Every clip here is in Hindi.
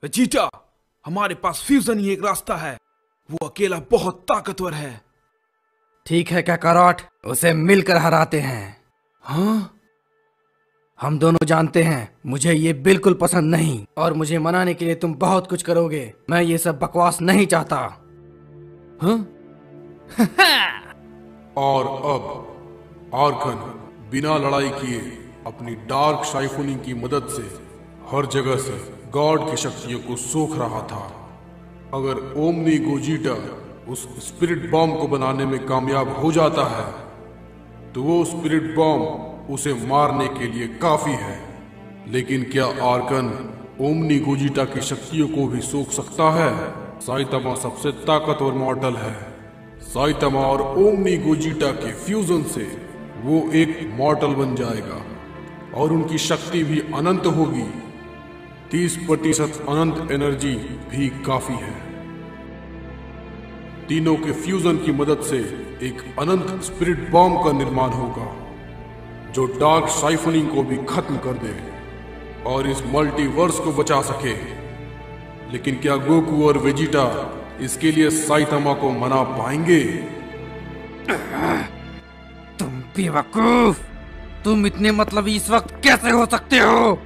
वेजिटा, हमारे पास फ्यूजन ही एक रास्ता है। वो अकेला बहुत ताकतवर है। ठीक है काकारोट, उसे मिलकर हराते हैं। हाँ? हम दोनों जानते हैं मुझे ये बिल्कुल पसंद नहीं, और मुझे मनाने के लिए तुम बहुत कुछ करोगे। मैं ये सब बकवास नहीं चाहता। हाँ? और अब आर्कन बिना लड़ाई किए अपनी डार्क शाइफोनिंग की मदद से हर जगह से गॉड की शक्तियों को सोख रहा था। अगर ओमनी गोजीटा उस स्पिरिट बॉम्ब को बनाने में कामयाब हो जाता है तो वो स्पिरिट बॉम्ब उसे मारने के लिए काफी है। लेकिन क्या आर्कन ओमनी गोजीटा की शक्तियों को भी सोख सकता है? साइतामा सबसे ताकतवर मॉडल है। साइतामा और ओमनी गोजीटा के फ्यूजन से वो एक मॉडल बन जाएगा और उनकी शक्ति भी अनंत होगी। 30% अनंत एनर्जी भी काफी है। तीनों के फ्यूजन की मदद से एक अनंत स्पिरिट बॉम्ब का निर्माण होगा जो डार्क साइफनिंग को भी खत्म कर दे और इस मल्टीवर्स को बचा सके। लेकिन क्या गोकू और वेजिटा इसके लिए साइतामा को मना पाएंगे? तुम बेवकूफ, तुम इतने मतलबी इस वक्त कैसे हो सकते हो?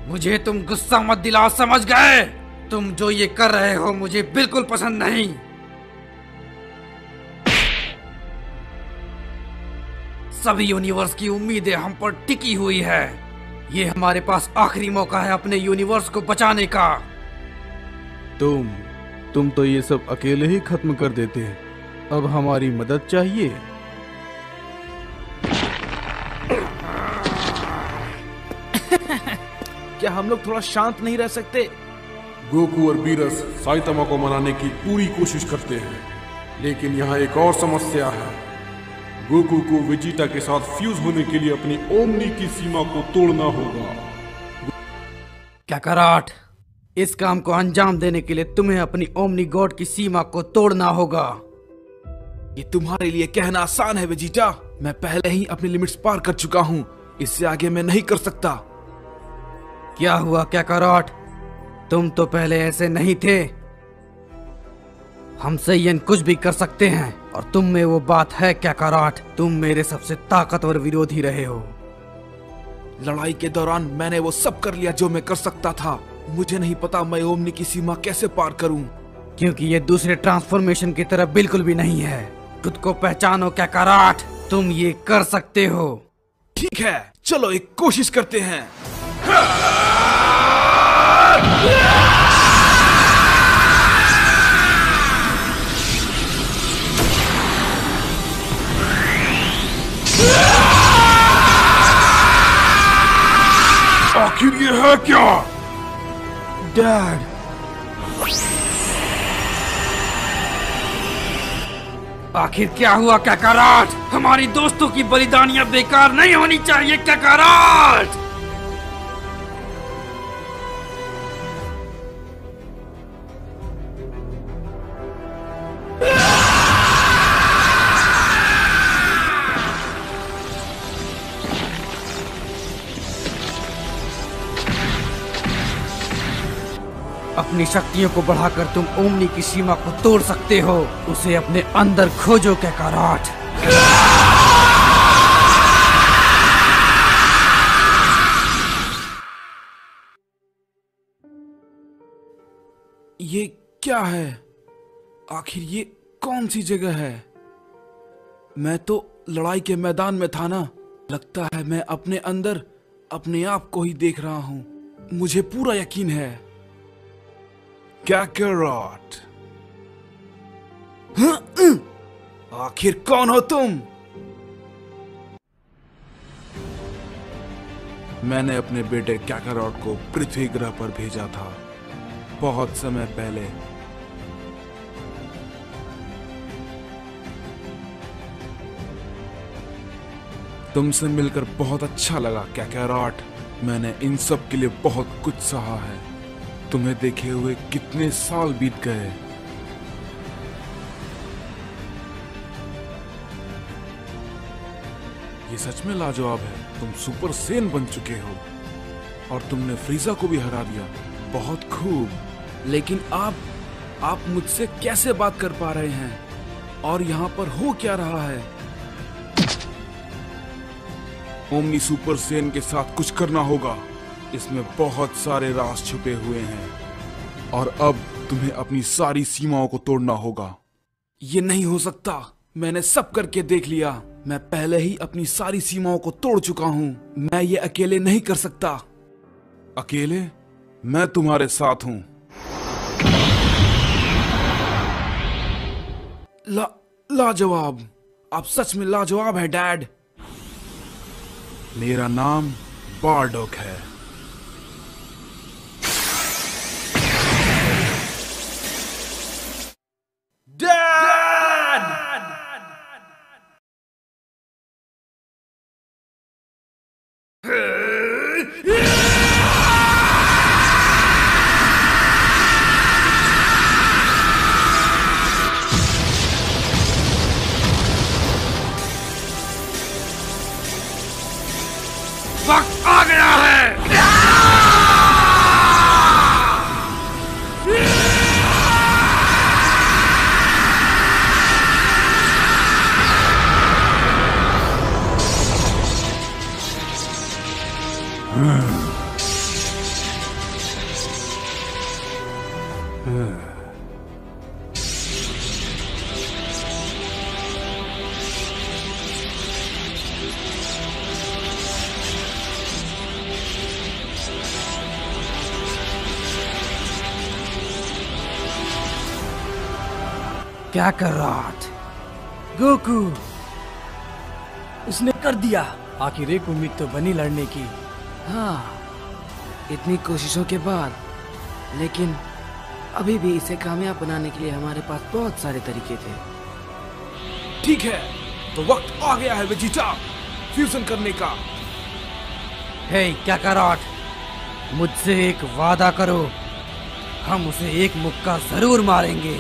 मुझे तुम गुस्सा मत दिलाओ, समझ गए? तुम जो ये कर रहे हो मुझे बिल्कुल पसंद नहीं। सभी यूनिवर्स की उम्मीदें हम पर टिकी हुई है। ये हमारे पास आखिरी मौका है अपने यूनिवर्स को बचाने का। तुम तो ये सब अकेले ही खत्म कर देते। अब हमारी मदद चाहिए। क्या हम लोग थोड़ा शांत नहीं रह सकते? गोकू और बीरस साइतामा को मनाने की पूरी कोशिश करते हैं, लेकिन यहाँ एक और समस्या है। गोकू को वेजिटा के साथ फ्यूज होने के लिए अपनी ओमनी की सीमा को तोड़ना होगा। काकारोट, इस काम को अंजाम देने के लिए तुम्हें अपनी ओमनी गॉड की सीमा को तोड़ना होगा। ये तुम्हारे लिए कहना आसान है वेजिटा। मैं पहले ही अपनी लिमिट्स पार कर चुका हूँ। इससे आगे मैं नहीं कर सकता। क्या हुआ काकारोट? तुम तो पहले ऐसे नहीं थे। हम सैयन कुछ भी कर सकते हैं और तुम में वो बात है काकारोट। तुम मेरे सबसे ताकतवर विरोधी रहे हो। लड़ाई के दौरान मैंने वो सब कर लिया जो मैं कर सकता था। मुझे नहीं पता मैं ओमनी की सीमा कैसे पार करूं। क्योंकि ये दूसरे ट्रांसफॉर्मेशन की तरह बिल्कुल भी नहीं है। खुद को पहचानो काकारोट, तुम ये कर सकते हो। ठीक है, चलो एक कोशिश करते हैं। आखिर ये है क्या? डैड, आखिर क्या हुआ काकारोट? हमारी दोस्तों की बलिदानियां बेकार नहीं होनी चाहिए काकारोट। अपनी शक्तियों को बढ़ाकर तुम ओमनी की सीमा को तोड़ सकते हो। उसे अपने अंदर खोजो काकारोट। ये क्या है? आखिर ये कौन सी जगह है? मैं तो लड़ाई के मैदान में था ना। लगता है मैं अपने अंदर अपने आप को ही देख रहा हूं। मुझे पूरा यकीन है। काकारोट, आखिर कौन हो तुम? मैंने अपने बेटे काकारोट को पृथ्वी ग्रह पर भेजा था बहुत समय पहले। तुमसे मिलकर बहुत अच्छा लगा काकारोट। मैंने इन सब के लिए बहुत कुछ सहा है। तुम्हें देखे हुए कितने साल बीत गए। ये सच में लाजवाब है। तुम सुपर सेन बन चुके हो और तुमने फ्रीजा को भी हरा दिया। बहुत खूब। लेकिन आप मुझसे कैसे बात कर पा रहे हैं और यहाँ पर हो क्या रहा है? ओमनी सुपर सेन के साथ कुछ करना होगा। इसमें बहुत सारे राज छुपे हुए हैं और अब तुम्हें अपनी सारी सीमाओं को तोड़ना होगा। ये नहीं हो सकता। मैंने सब करके देख लिया। मैं पहले ही अपनी सारी सीमाओं को तोड़ चुका हूँ। मैं ये अकेले नहीं कर सकता। अकेले? मैं तुम्हारे साथ हूँ। लाजवाब। आप सच में लाजवाब है डैड। मेरा नाम बारडोक है। डैड! वक्त आ गया है। क्या कर रहा था गोकू? उसने कर दिया। आखिर एक उम्मीद तो बनी लड़ने की। हाँ, इतनी कोशिशों के बाद, लेकिन अभी भी इसे कामयाब बनाने के लिए हमारे पास बहुत सारे तरीके थे। ठीक है, तो वक्त आ गया है वेजिटा फ्यूजन करने का। हे काकारोट, मुझसे एक वादा करो। हम उसे एक मुक्का जरूर मारेंगे।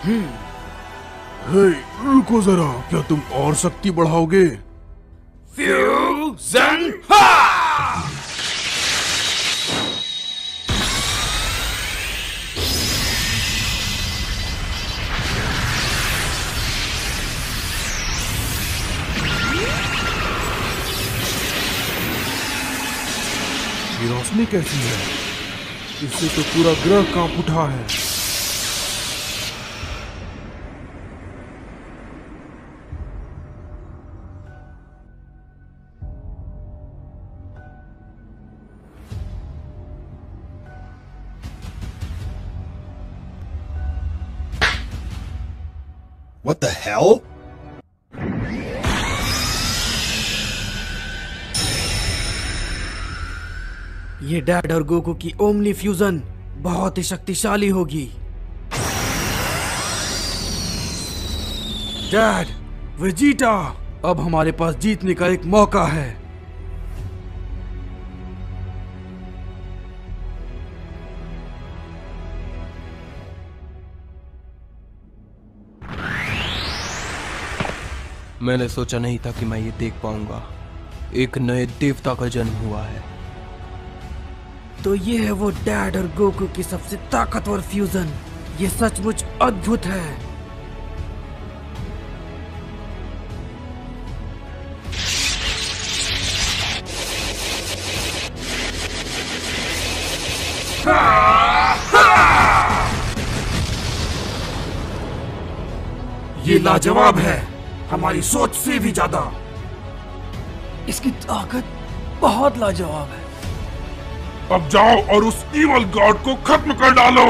हे, रुको जरा, क्या तुम और शक्ति बढ़ाओगे? फ्यूजन! ये रोशनी कैसी है? इससे तो पूरा ग्रह कांप उठा है। What the hell? ये डैड और गोकू की ओमनी फ्यूजन बहुत ही शक्तिशाली होगी। डैड, वेजिटा, अब हमारे पास जीतने का एक मौका है। मैंने सोचा नहीं था कि मैं ये देख पाऊंगा। एक नए देवता का जन्म हुआ है। तो ये है वो डैड और गोकू की सबसे ताकतवर फ्यूजन। ये सचमुच अद्भुत है। ये लाजवाब है, हमारी सोच से भी ज्यादा। इसकी ताकत बहुत लाजवाब है। अब जाओ और उस इवल गॉड को खत्म कर डालो।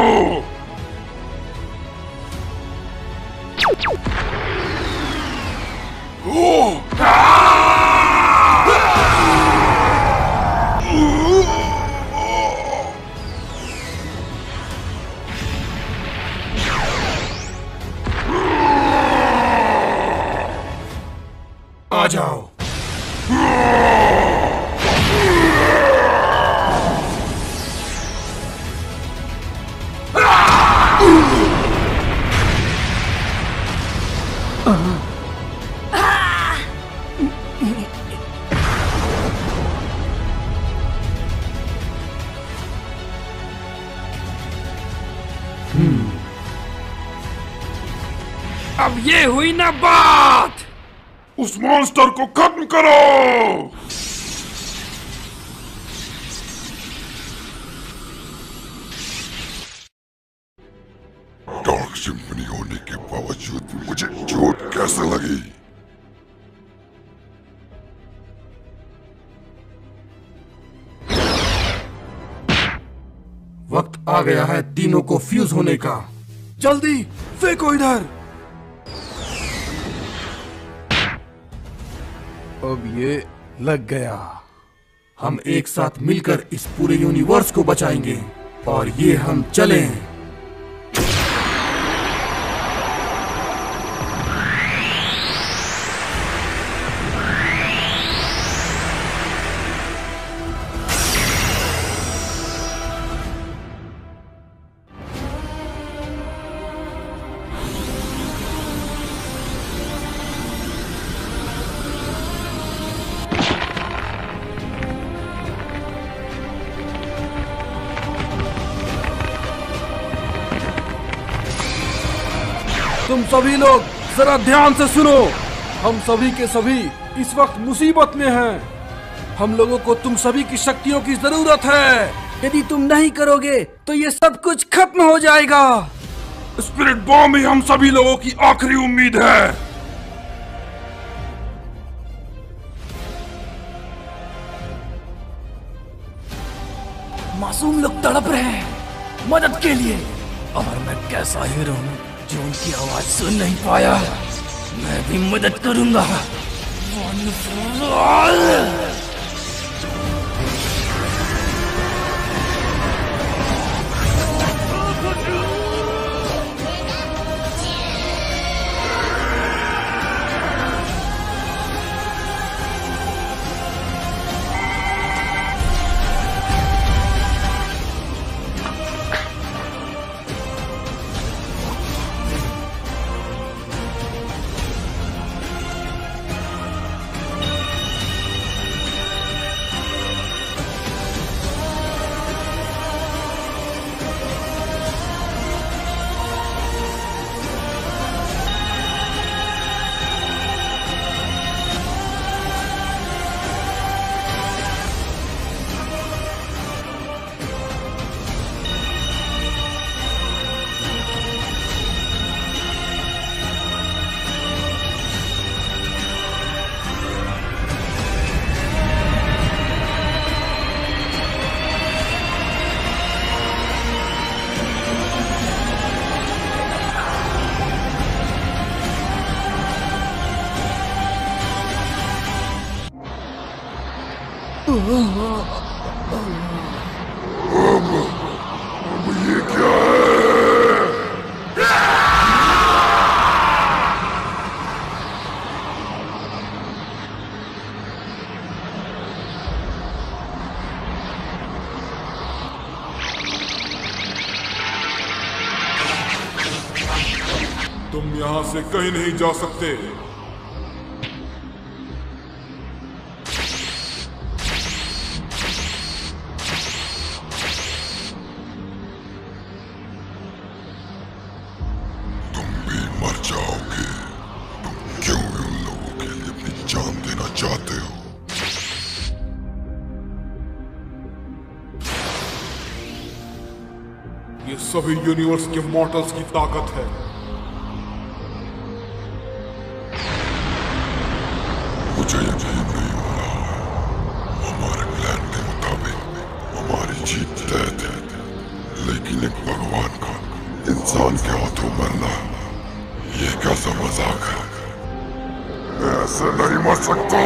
आ जाओ। ये हुई ना बात। उस मॉन्स्टर को खत्म करो। डार्क सिम्फनी होने के बावजूद भी मुझे चोट कैसे लगी? वक्त आ गया है तीनों को फ्यूज होने का। जल्दी फेंको इधर। अब ये लग गया। हम एक साथ मिलकर इस पूरे यूनिवर्स को बचाएंगे और ये हम चलें। तुम सभी लोग जरा ध्यान से सुनो। हम सभी के सभी इस वक्त मुसीबत में हैं। हम लोगों को तुम सभी की शक्तियों की जरूरत है। यदि तुम नहीं करोगे तो ये सब कुछ खत्म हो जाएगा। स्पिरिट बॉम्ब ही हम सभी लोगों की आखिरी उम्मीद है। मासूम लोग तड़प रहे हैं मदद के लिए, और मैं कैसा हीरो हूँ जो उनकी आवाज सुन नहीं पाया। मैं भी मदद करूंगा। ये क्या है? तुम यहाँ से कहीं नहीं जा सकते। तुम भी मर जाओगे। तुम क्यों उन लोगों के लिए अपनी जान देना चाहते हो? ये सभी यूनिवर्स के मॉर्टल्स की ताकत है। मुझे यकीन नहीं हो रहा है। हमारे प्लान के मुताबिक हमारी जीत तय थी, लेकिन एक भगवान का इंसान के हाथों मरना, ये कैसा मजाक है? मैं ऐसे नहीं मर सकता।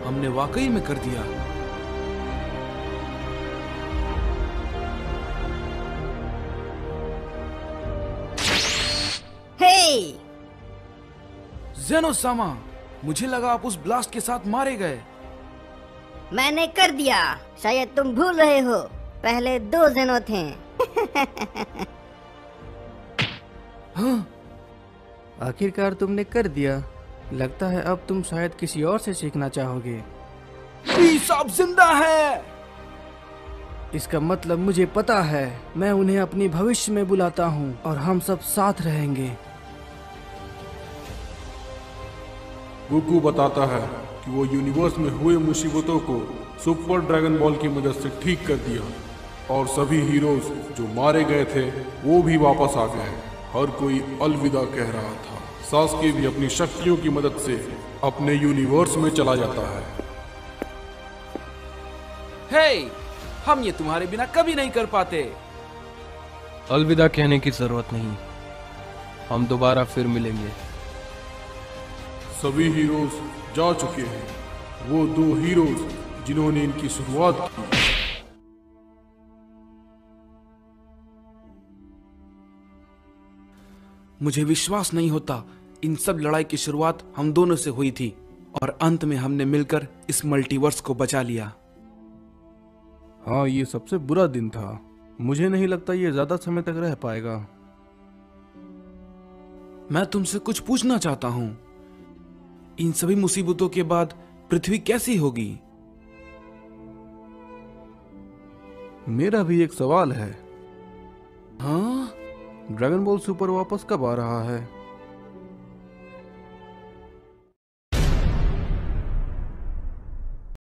हमने वाकई में कर दिया। हे! जेनोसामा, मुझे लगा आप उस ब्लास्ट के साथ मारे गए। मैंने कर दिया। शायद तुम भूल रहे हो, पहले 2 जेनो थे। हाँ, आखिरकार तुमने कर दिया। लगता है अब तुम शायद किसी और से सीखना चाहोगे। व्हीस आप जिंदा है। इसका मतलब मुझे पता है। मैं उन्हें अपनी भविष्य में बुलाता हूँ और हम सब साथ रहेंगे। गोकू बताता है कि वो यूनिवर्स में हुए मुसीबतों को सुपर ड्रैगन बॉल की मदद से ठीक कर दिया और सभी हीरोज जो मारे गए थे वो भी वापस आ गए। हर कोई अलविदा कह रहा था। सास्के भी अपनी शक्तियों की मदद से अपने यूनिवर्स में चला जाता है। हे, हम ये तुम्हारे बिना कभी नहीं कर पाते। अलविदा कहने की जरूरत नहीं, हम दोबारा फिर मिलेंगे। सभी हीरोज जा चुके हैं, वो 2 हीरोज जिन्होंने इनकी शुरुआत की। मुझे विश्वास नहीं होता, इन सब लड़ाई की शुरुआत हम दोनों से हुई थी और अंत में हमने मिलकर इस मल्टीवर्स को बचा लिया। हाँ, ये सबसे बुरा दिन था। मुझे नहीं लगता ये ज्यादा समय तक रह पाएगा। मैं तुमसे कुछ पूछना चाहता हूं। इन सभी मुसीबतों के बाद पृथ्वी कैसी होगी? मेरा भी एक सवाल है। हाँ? ड्रैगन बॉल सुपर वापस कब आ रहा है?